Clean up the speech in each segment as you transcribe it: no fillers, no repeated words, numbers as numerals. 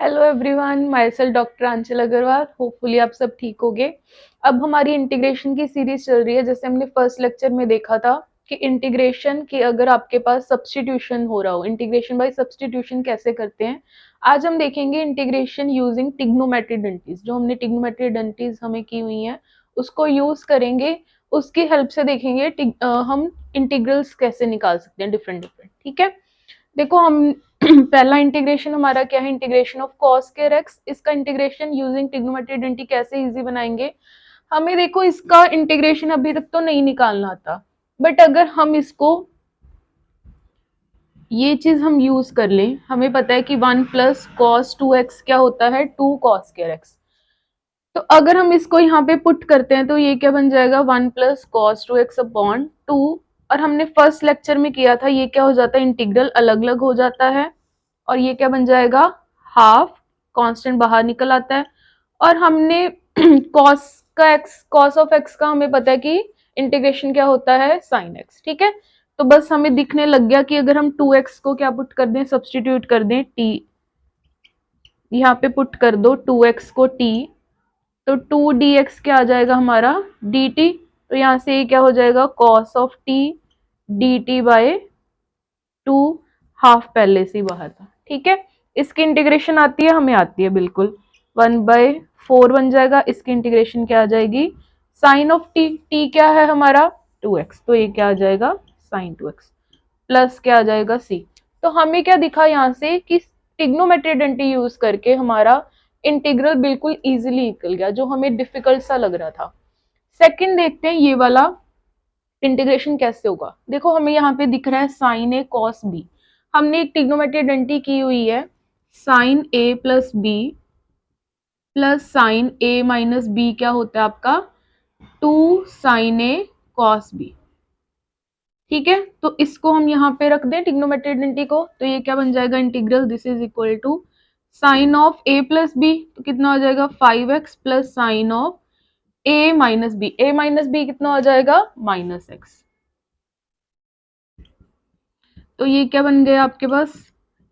Hello everyone, myself doctor Anchal Agarwal. Hopefully आप सब ठीक होंगे। अब हमारी इंटीग्रेशन की सीरीज चल रही है। जैसे हमने फर्स्ट लेक्चर में देखा था कि इंटीग्रेशन की अगर आपके पास सब्स्टिट्यूशन हो रहा हो, इंटीग्रेशन बाय सब्स्टिट्यूशन कैसे करते हैं। आज हम देखेंगे इंटीग्रेशन यूजिंग ट्रिग्नोमेट्री आइडेंटिटीज। जो हमने ट्रिग्नोमेट्री आइडेंटिटीज हमें की हुई हैं उसको यूज करेंगे। उसकी हेल्प से देखेंगे हम इंटीग्रल्स कैसे निकाल सकते हैं डिफरेंट डिफरेंट। ठीक है, देखो हम पहला इंटीग्रेशन हमारा क्या है, integration of cos square x. इसका इंटीग्रेशन यूजिंग ट्रिग्नोमेट्री आइडेंटिटी कैसे इजी बनाएंगे। हमें देखो इसका इंटीग्रेशन अभी तक तो नहीं निकालना आता, बट अगर हम इसको ये चीज हम यूज कर लें, हमें पता है कि 1 प्लस कॉस 2x क्या होता है, 2 कॉस स्क्वायर एक्स। तो अगर हम इसको यहाँ पे पुट करते हैं तो ये क्या बन जाएगा, 1 प्लस कॉस 2x अपॉन 2। और हमने फर्स्ट लेक्चर में किया था, ये क्या हो जाता है, इंटीग्रल अलग अलग हो जाता है और ये क्या बन जाएगा, हाफ। कांस्टेंट बाहर निकल आता है। और हमने कॉस का एक्स, कॉस ऑफ एक्स का हमें पता है कि इंटीग्रेशन क्या होता है, साइन एक्स। ठीक है, तो बस हमें दिखने लग गया कि अगर हम 2x को क्या पुट कर दें, सब्सटीट्यूट कर दें t, यहाँ पे पुट कर दो 2x को t, तो 2dx क्या आ जाएगा हमारा dt। तो यहाँ से ये क्या हो जाएगा, cos of t dt by 2, half पहले से ही बाहर था। ठीक है, इसकी इंटीग्रेशन आती है, हमें आती है बिल्कुल, 1/4 बन जाएगा। इसकी इंटीग्रेशन क्या आ जाएगी, साइन ऑफ टी, टी क्या है हमारा 2x, तो ये क्या आ जाएगा साइन 2x प्लस क्या आ जाएगा c। तो हमें क्या दिखा यहाँ से कि ट्रिग्नोमेट्री आइडेंटिटी यूज करके हमारा इंटीग्रल बिल्कुल इजीली निकल गया, जो हमें डिफिकल्ट सा लग रहा था। सेकंड देखते हैं ये वाला इंटीग्रेशन कैसे होगा। देखो हमें यहाँ पे दिख रहा है साइन ए कॉस बी। हमने एक ट्रिग्नोमेट्री आइडेंटिटी की हुई है, साइन ए प्लस बी प्लस साइन ए माइनस बी क्या होता है आपका 2 साइन ए कॉस बी। ठीक है, तो इसको हम यहाँ पे रख दें ट्रिग्नोमेट्री आइडेंटिटी को, तो ये क्या बन जाएगा, integral this is equal to sine of a plus b, तो कितना हो जाएगा 5x plus sine of a minus b, a minus b कितना हो जाएगा माइनस एक्स। तो ये क्या बन गया आपके पास,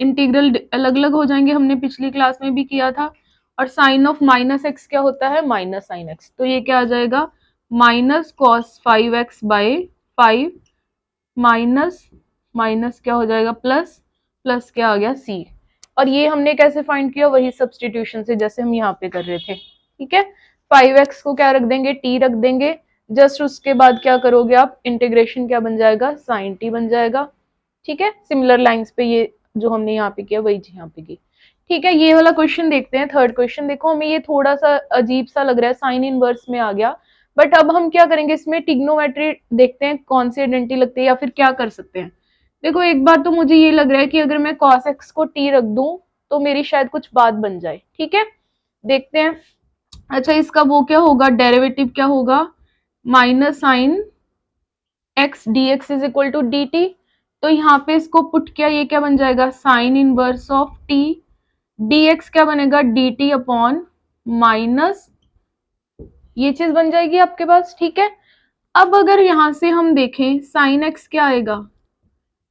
इंटीग्रल अलग अलग हो जाएंगे, हमने पिछली क्लास में भी किया था। और साइन ऑफ माइनस एक्स क्या होता है, माइनस साइन एक्स। तो ये क्या आ जाएगा, minus cos 5x by 5 minus minus क्या हो जाएगा प्लस, प्लस क्या आ गया c। और ये हमने कैसे फाइंड किया, वही सब्सटीट्यूशन से जैसे हम यहाँ पे कर रहे थे। ठीक है, 5x को क्या रख देंगे, t रख देंगे। जस्ट उसके बाद क्या करोगे आप, इंटीग्रेशन क्या बन जाएगा, साइन t बन जाएगा। ठीक है, सिमिलर लाइंस पे ये जो हमने यहाँ पे किया वही यहाँ पे की। ठीक है, ये वाला क्वेश्चन देखते हैं। थर्ड क्वेश्चन देखो, हमें ये थोड़ा सा अजीब सा लग रहा है, साइन इनवर्स में आ गया। बट अब हम क्या करेंगे, इसमें ट्रिग्नोमेट्री देखते हैं कौन सी आइडेंटिटी लगती है या फिर क्या कर सकते हैं। देखो एक बात तो मुझे ये लग रहा है कि अगर मैं cos x को t रख दूं तो मेरी शायद कुछ बात बन जाए। ठीक है, देखते हैं। अच्छा, इसका वो क्या होगा, डेरिवेटिव क्या होगा, minus sine x dx is equal to dt। तो यहाँ पे इसको पुट किया, ये क्या बन जाएगा, sine inverse of t, dx क्या बनेगा dt अपॉन माइनस, ये चीज बन जाएगी आपके पास। ठीक है, अब अगर यहां से हम देखें साइन एक्स क्या आएगा,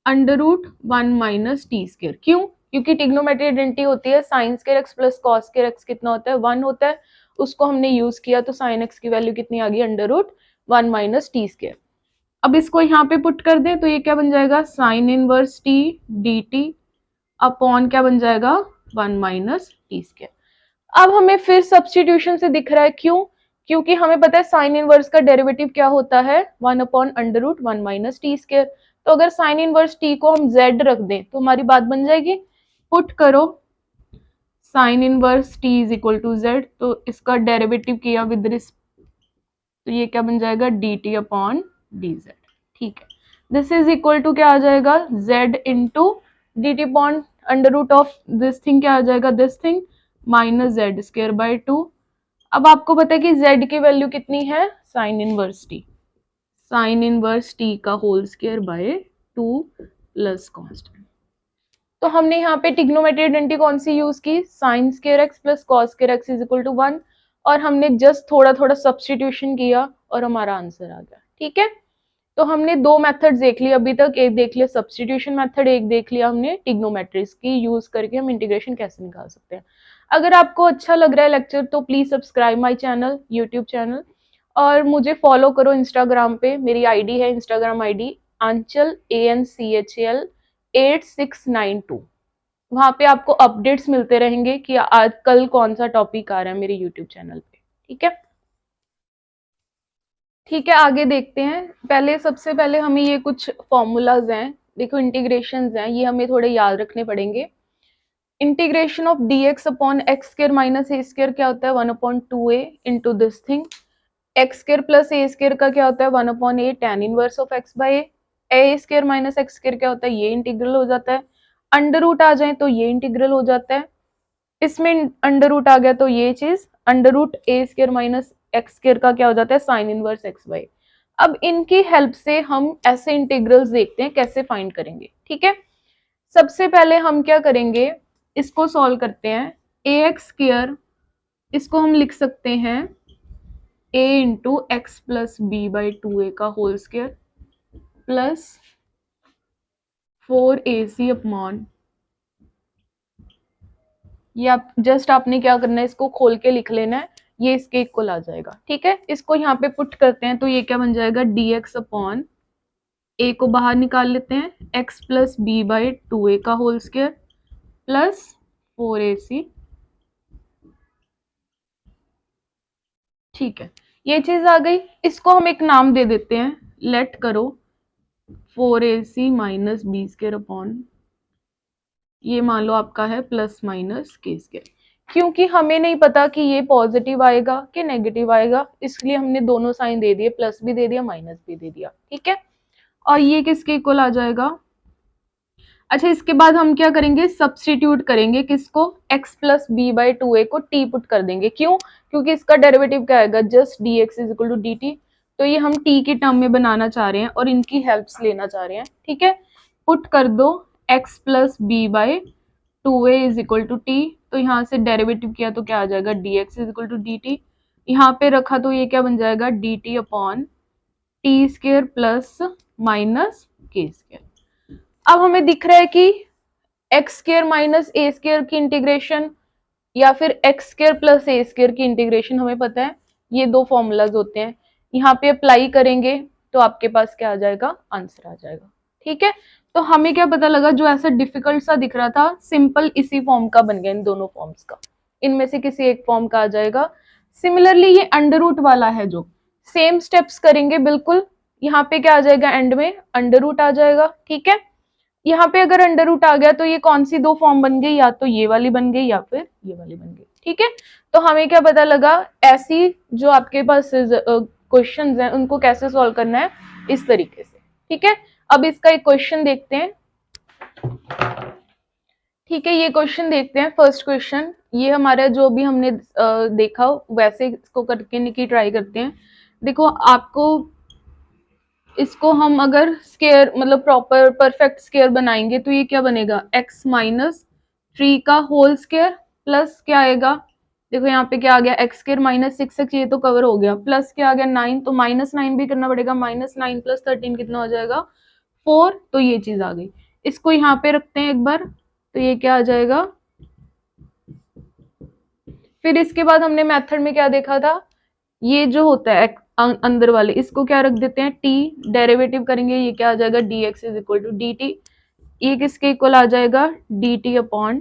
under root 1 minus t square. क्यों, क्योंकि ट्रिग्नोमेट्री आइडेंटिटी होती है sine square x plus cos square x कितना होता है, 1 होता है। उसको हमने यूज किया तो साइन एक्स की वैल्यू कितनी आ गई, under root 1 minus t square. अब इसको यहाँ पे पुट कर दे तो ये क्या बन जाएगा, sign inverse T D T upon क्या बन जाएगा 1 माइनस टी स्क्वायर। अब हमें फिर सब्सटीट्यूशन से दिख रहा है, क्यों, क्योंकि हमें पता है साइन इनवर्स का डेरिवेटिव क्या होता है, 1 upon under root 1 minus t square. तो अगर साइन इनवर्स टी को हम z रख दें तो हमारी बात बन जाएगी। पुट करो sine inverse t is equal to z, तो इसका डेरिवेटिव किया विद रिस्पेक्ट, तो ये क्या बन जाएगा dt अपॉन dz। ठीक है, दिस इज इक्वल टू क्या आ जाएगा, z into dt upon under root of this thing क्या आ जाएगा, this thing minus z square by 2। अब आपको पता है कि z की वैल्यू कितनी है, sine inverse T, sine inverse T का whole square by 2 plus constant. तो हमने यहाँ पे ट्रिग्नोमेट्री आइडेंटिटी कौन सी यूज की, sine square x plus cos square X is equal to 1, और हमने जस्ट थोड़ा थोड़ा सब्सटीट्यूशन किया और हमारा आंसर आ गया। ठीक है, तो हमने दो मेथड्स देख लिए अभी तक, एक देख लिया सब्स्टिट्यूशन मेथड, एक देख लिया हमने ट्रिग्नोमेट्रिक्स की यूज करके हम इंटीग्रेशन कैसे निकाल सकते हैं। अगर आपको अच्छा लग रहा है लेक्चर तो please subscribe my channel, YouTube channel, और मुझे फॉलो करो इंस्टाग्राम पे। मेरी आईडी है इंस्टाग्राम आईडी आंचल ANCHL 8692। वहां पे आपको अपडेट्स मिलते रहेंगे कि आज कल कौन सा टॉपिक आ रहा है मेरे यूट्यूब चैनल पे। ठीक है, ठीक है, आगे देखते हैं। पहले सबसे पहले हमें ये कुछ फॉर्मूलाज हैं, देखो इंटीग्रेशंस हैं, ये हमें थोड़े याद रखने पड़ेंगे। Integration of dx upon x square minus a square क्या होता है 1/2a into this thing. X square plus a square का क्या होता है 1/a tan inverse of x by a square minus x square क्या होता है, ये इंटीग्रल हो जाता है। अंडर रूट आ जाए तो ये इंटीग्रल हो जाता है, इसमें अंडर रूट आ गया तो ये चीज अंडर रूट ए स्क्र माइनस एक्स स्क्र का क्या हो जाता है साइन इनवर्स एक्स बाय। अब इनकी हेल्प से हम ऐसे इंटीग्रल्स देखते हैं कैसे फाइंड करेंगे। ठीक है, सबसे पहले हम क्या करेंगे, इसको सॉल्व करते हैं। ए एक्स स्क्र इसको हम लिख सकते हैं a into x plus b by 2a का whole square plus 4ac upon, ये आप जस्ट आपने क्या करना है, इसको खोल के लिख लेना है, ये इसके इक्वल आ जाएगा। ठीक है, इसको यहाँ पे पुट करते हैं तो ये क्या बन जाएगा dx अपॉन a को बाहर निकाल लेते हैं x plus b by 2a का होल स्क्र प्लस 4ac। ठीक है, ये चीज आ गई, इसको हम एक नाम दे देते हैं, लेट करो 4ac minus B square upon, ये मान लो आपका है प्लस माइनस के स्क्र। क्योंकि हमें नहीं पता कि ये पॉजिटिव आएगा कि नेगेटिव आएगा, इसलिए हमने दोनों साइन दे दिए, प्लस भी दे दिया माइनस भी दे दिया। ठीक है, और ये किसके इक्वल आ जाएगा। अच्छा, इसके बाद हम क्या करेंगे, सब्स्टिट्यूट करेंगे किसको, x plus b by 2a को t पुट कर देंगे। क्यों, क्योंकि इसका डेरिवेटिव क्या आएगा, just dx is equal to dt, तो ये हम t की टर्म में बनाना चाह रहे हैं और इनकी हेल्प्स लेना चाह रहे हैं। ठीक है, पुट कर दो x plus b by 2a is equal to t, तो यहाँ से डेरिवेटिव किया तो क्या आ जाएगा dx is equal to dt, यहाँ पे रखा तो ये क्या बन जाएगा dt upon t square plus minus के स्क्र। अब हमें दिख रहा है कि x square minus a square की इंटीग्रेशन या फिर x square plus a square की इंटीग्रेशन हमें पता है, ये दो फॉर्मूलाज होते हैं, यहाँ पे अप्लाई करेंगे तो आपके पास क्या आ जाएगा, आंसर आ जाएगा। ठीक है, तो हमें क्या पता लगा, जो ऐसा डिफिकल्ट सा दिख रहा था सिंपल इसी फॉर्म का बन गया, इन दोनों फॉर्म्स का, इनमें से किसी एक फॉर्म का आ जाएगा। सिमिलरली ये अंडर रूट वाला है, जो सेम स्टेप्स करेंगे बिल्कुल, यहाँ पे क्या आ जाएगा एंड में अंडर रूट आ जाएगा। ठीक है, यहाँ पे अगर अंडर रूट आ गया तो ये कौन सी दो फॉर्म बन गई, या तो ये वाली बन गई या फिर ये वाली बन गई। ठीक है, तो हमें क्या पता लगा, ऐसी जो आपके पास क्वेश्चंस हैं उनको कैसे सॉल्व करना है, इस तरीके से। ठीक है, अब इसका एक क्वेश्चन देखते हैं। ठीक है, ये क्वेश्चन देखते हैं, फर्स्ट क्वेश्चन, ये हमारा जो भी हमने देखा वैसे इसको करके की ट्राई करते हैं। देखो आपको इसको हम अगर स्केयर मतलब प्रॉपर परफेक्ट स्केयर बनाएंगे तो ये क्या बनेगा, x माइनस 3 का होल स्केयर प्लस क्या आएगा, देखो यहाँ पे क्या आ गया x स्केयर माइनस 6x, ये तो कवर हो गया, प्लस क्या आ गया 9, तो -9 भी करना पड़ेगा, -9 प्लस 13 कितना हो जाएगा 4, तो ये चीज आ गई। इसको यहाँ पे रखते हैं एक बार, तो ये क्या आ जाएगा। फिर इसके बाद हमने मेथड में क्या देखा था, ये जो होता है अंदर वाले, इसको क्या रख देते हैं t, डेरिवेटिव करेंगे, ये क्या आ जाएगा dx is equal to dt, ये किसके इक्वल आ जाएगा dt upon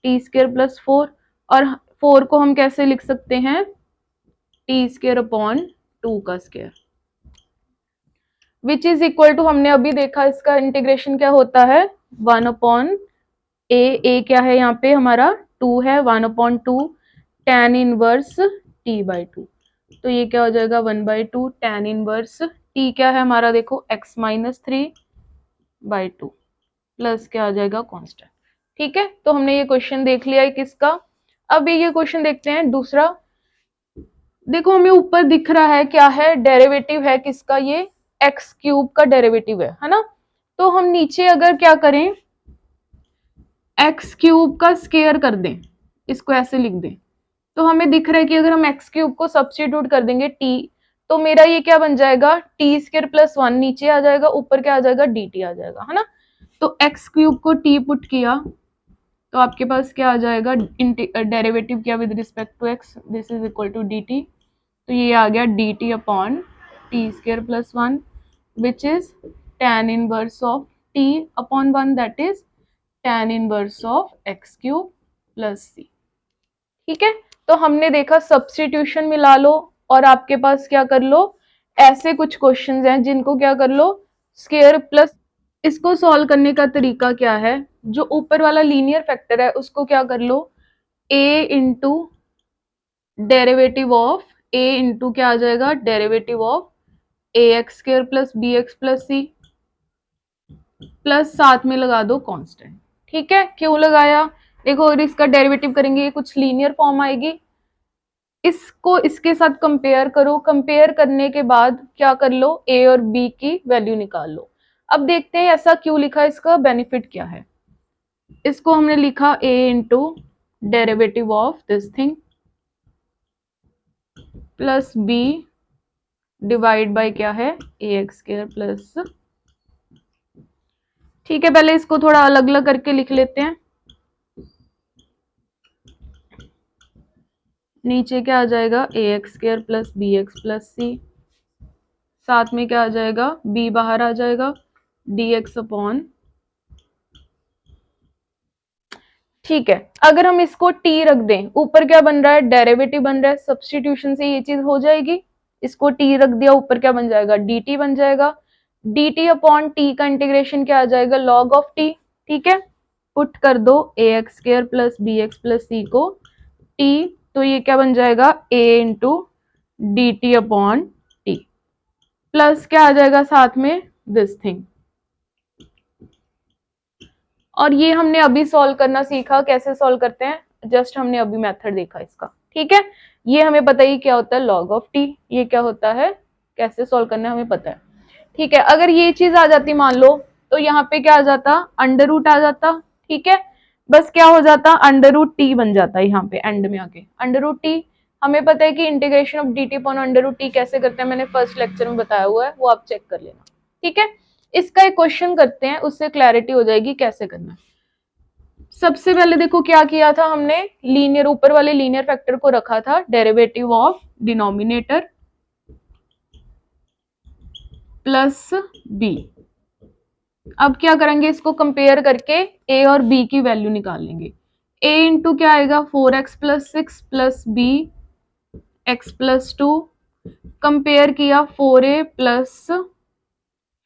t square plus 4, और 4 को हम कैसे लिख सकते हैं, टी स्क्र अपॉन 2 का square, which is equal to, हमने अभी देखा इसका इंटीग्रेशन क्या होता है 1 अपॉन ए क्या है यहाँ पे हमारा 2 है, 1/2 tan इनवर्स t बाई 2, तो ये क्या हो जाएगा 1/2 tan इनवर्स t क्या है हमारा, देखो x माइनस 3/2 प्लस क्या आ जाएगा कांस्टेंट। ठीक है, तो हमने ये क्वेश्चन देख लिया है किसका। अब ये क्वेश्चन देखते हैं दूसरा। देखो हमें ऊपर दिख रहा है क्या है, डेरिवेटिव है किसका, ये x क्यूब का डेरिवेटिव है ना। तो हम नीचे अगर क्या करें, x क्यूब का स्क्वायर कर दें, इसको ऐसे लिख दें, तो हमें दिख रहा है कि अगर हम x क्यूब को सब्स्टिट्यूट कर देंगे t, तो मेरा ये क्या बन जाएगा, टी स्क्वायर प्लस 1 नीचे आ जाएगा, ऊपर क्या आ जाएगा, डी टी आ जाएगा, है ना। तो एक्स क्यूब को टी पुट किया तो आपके पास क्या आ जाएगा, डेरिवेटिव किया with respect to X, this is equal to D T. तो ये आ गया D T upon T square plus 1 which is tan inverse of T upon 1 that is tan inverse of X cube plus C. ठीक है, तो हमने देखा substitution मिला लो और आपके पास क्या कर लो, ऐसे कुछ क्वेश्चंस हैं जिनको क्या कर लो, स्क्वायर प्लस। इसको सॉल्व करने का तरीका क्या है, जो ऊपर वाला लीनियर फैक्टर है उसको क्या कर लो, a into derivative of a into क्या आ जाएगा, derivative of a x square plus B x plus c, plus साथ में लगा दो कांस्टेंट। ठीक है, क्यों लगाया, देखो अगर इसका डेरिवेटिव करेंगे ये कुछ लीनियर फॉर्म आएगी, इसको इसके साथ कंपेयर करो, कंपेयर करने के बाद क्या कर लो, ए और बी की वैल्यू निकाल लो। अब देखते हैं ऐसा क्यों लिखा, इसका बेनिफिट क्या है। इसको हमने लिखा a into derivative of this thing plus b divide by क्या है, ए एक्स स्क्वायर प्लस। ठीक है, पहले इसको थोड़ा अलग अलग करके लिख लेते हैं। नीचे क्या आ जाएगा, A x square plus B x plus C, साथ में क्या आ जाएगा, b बाहर आ जाएगा, डी एक्स अपॉन। ठीक है, अगर हम इसको t रख दें, ऊपर क्या बन रहा है, डेरिवेटिव बन रहा है, सब्स्टिट्यूशन से ये चीज हो जाएगी। इसको t रख दिया, ऊपर क्या बन जाएगा, dt बन जाएगा। dt अपॉन टी का इंटीग्रेशन क्या आ जाएगा, log ऑफ t। ठीक है, पुट कर दो A x square plus B x plus C को t, तो ये क्या बन जाएगा, a into D T upon T, plus क्या आ जाएगा साथ में दिस थिंग। और ये हमने अभी सॉल्व करना सीखा, कैसे सॉल्व करते हैं, जस्ट हमने अभी मेथड देखा इसका। ठीक है, ये हमें पता ही क्या होता है, लॉग ऑफ टी, ये क्या होता है, कैसे सॉल्व करना है हमें पता है। ठीक है, अगर ये चीज आ जाती मान लो, तो यहाँ पे क्या आ जाता, अंडर रूट आ जाता। ठीक है, बस क्या हो जाता, अंडर रूट टी बन जाता है यहाँ पे एंड में आके, अंडर रूट टी। हमें पता है कि integration of d T upon under root t कैसे करते हैं, मैंने फर्स्ट लेक्चर में बताया हुआ है, वो आप चेक कर लेना। ठीक है, इसका एक क्वेश्चन करते हैं, उससे क्लैरिटी हो जाएगी कैसे करना है। सबसे पहले देखो क्या किया था हमने, लीनियर, ऊपर वाले लीनियर फैक्टर को रखा था derivative of denominator plus b. अब क्या करेंगे, इसको कंपेयर करके a और b की वैल्यू निकाल लेंगे। a इंटू क्या आएगा, 4x plus 6 plus B x plus 2, compare किया 4a प्लस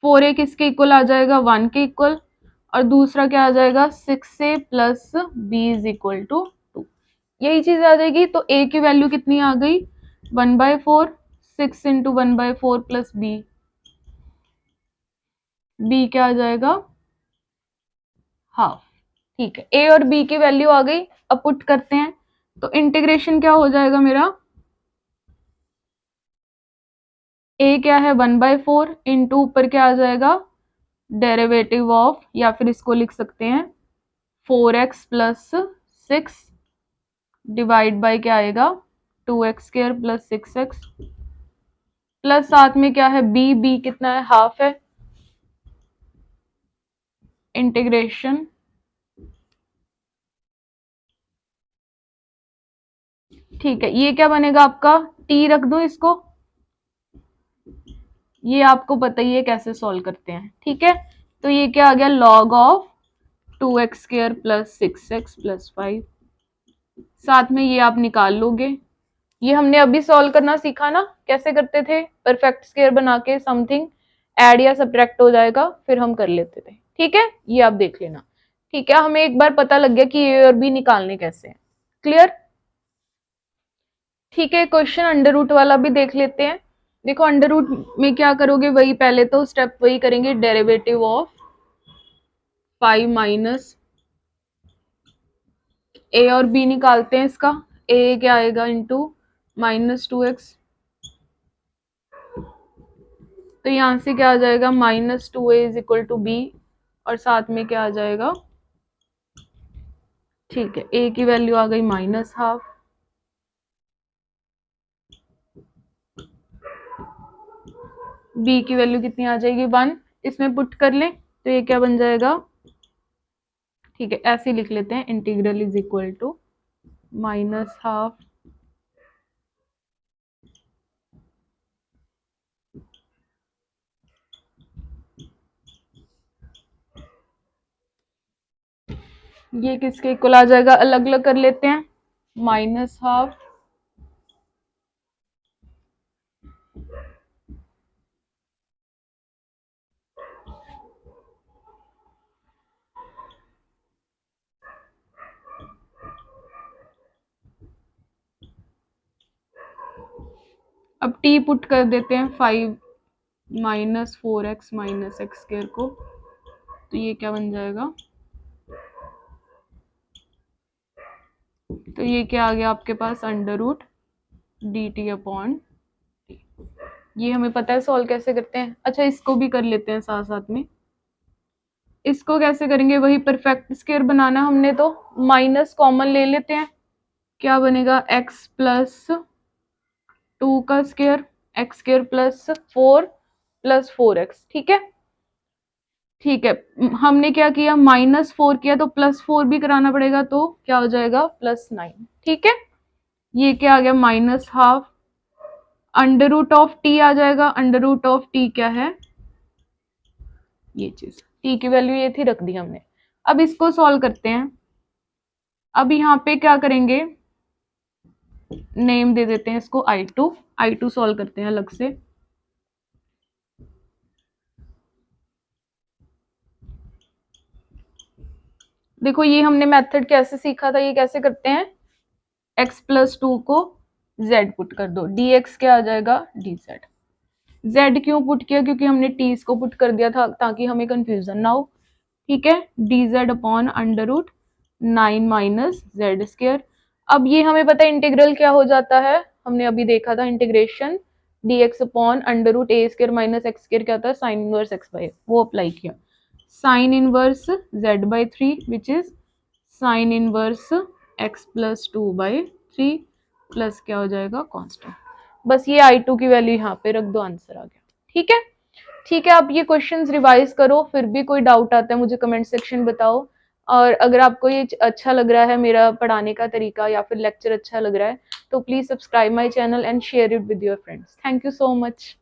4a किसके इक्वल आ जाएगा, 1 के इक्वल, और दूसरा क्या आ जाएगा, 6a plus b is equal to 2, यही चीज आ जाएगी। तो a की वैल्यू कितनी आ गई, 1/4, 6 इंटू 1/4 प्लस b क्या आ जाएगा, हाफ। ठीक है, a और b की वैल्यू आ गई, अब पुट करते हैं, तो इंटीग्रेशन क्या हो जाएगा मेरा, a क्या है 1/4 इंटू ऊपर क्या आ जाएगा, डेरिवेटिव ऑफ, या फिर इसको लिख सकते हैं 4x प्लस 6 डिवाइड बाय क्या आएगा, 2x square plus 6x, plus साथ में क्या है, b कितना है, हाफ है, इंटीग्रेशन। ठीक है, ये क्या बनेगा आपका, t रख दो इसको, ये आपको पता ही है कैसे सॉल्व करते हैं। ठीक है, तो ये क्या आ गया, log of 2x square plus 6x plus 5, साथ में ये आप निकाल लोगे। ये हमने अभी सॉल्व करना सीखा ना, कैसे करते थे, परफेक्ट स्क्वायर बना के समथिंग ऐड या सब्ट्रैक्ट हो जाएगा, फिर हम कर लेते थे। ठीक है, ये आप देख लेना। ठीक है, हमें एक बार पता लग गया कि ए और बी निकालने कैसे हैं। क्लियर। ठीक है, क्वेश्चन अंडर रूट वाला भी देख लेते हैं। देखो अंडर रूट में क्या करोगे, वही पहले तो स्टेप वही करेंगे, डेरिवेटिव ऑफ 5 माइनस ए और बी निकालते हैं इसका। ए क्या आएगा, इंटू -2x, तो यहां से क्या आ जाएगा, -2a is equal to be, और साथ में क्या आ जाएगा, ठीक है, a की वैल्यू आ गई -हाफ, b की वैल्यू कितनी आ जाएगी 1, इसमें पुट कर लें तो ये क्या बन जाएगा, ठीक है ऐसे ही लिख लेते हैं, इंटीग्रल इज इक्वल टू -12 ये किसके इक्वल आ जाएगा, अलग अलग कर लेते हैं, -12 अब t पुट कर देते हैं 5 -4x - x स्क्वायर को, तो ये क्या बन जाएगा, तो ये क्या आ गया आपके पास √dt/, ये हमें पता है सॉल्व कैसे करते हैं। अच्छा इसको भी कर लेते हैं साथ साथ में, इसको कैसे करेंगे, वही परफेक्ट स्क्वायर बनाना हमने, तो माइनस कॉमन ले लेते हैं, क्या बनेगा x प्लस 2 का square, x square plus 4 plus 4x, ठीक है ठीक है। हमने क्या किया -4 किया तो +4 भी कराना पड़ेगा, तो क्या हो जाएगा +9, ठीक है। ये क्या आ गया -12 √t आ जाएगा, √t क्या है, ये चीज t की वैल्यू ये थी, रख दी हमने। अब इसको सॉल्व करते हैं, अब यहाँ पे क्या करेंगे, नेम दे देते हैं इसको i2 सॉल्व करते हैं अलग से। देखो ये हमने मेथड कैसे सीखा था, ये कैसे करते हैं, x प्लस 2 को z पुट कर दो, dx क्या आ जाएगा dz। z क्यों पुट किया, क्योंकि हमने t को पुट कर दिया था ताकि हमें कंफ्यूजन ना हो, ठीक है। dz/9 - z square. अब ये हमें पता है इंटीग्रल क्या हो जाता है, हमने अभी देखा था इंटीग्रेशन dx/√a² - x स्क्वायर क्या होता है, साइन इनवर्स x/a, वो अप्लाई किया, sine inverse z/3 which is sine inverse x plus 2/3 plus क्या हो जाएगा कांस्टेंट। बस ये i2 की वैल्यू यहाँ पे रख दो, आंसर आ गया, ठीक है ठीक है। आप ये क्वेश्चंस रिवाइज करो, फिर भी कोई डाउट आता है मुझे कमेंट सेक्शन बताओ। और अगर आपको ये अच्छा लग रहा है मेरा पढ़ाने का तरीका या फिर लेक्चर अच्छा लग रहा है, तो please subscribe my channel and share it with your friends. Thank you so much.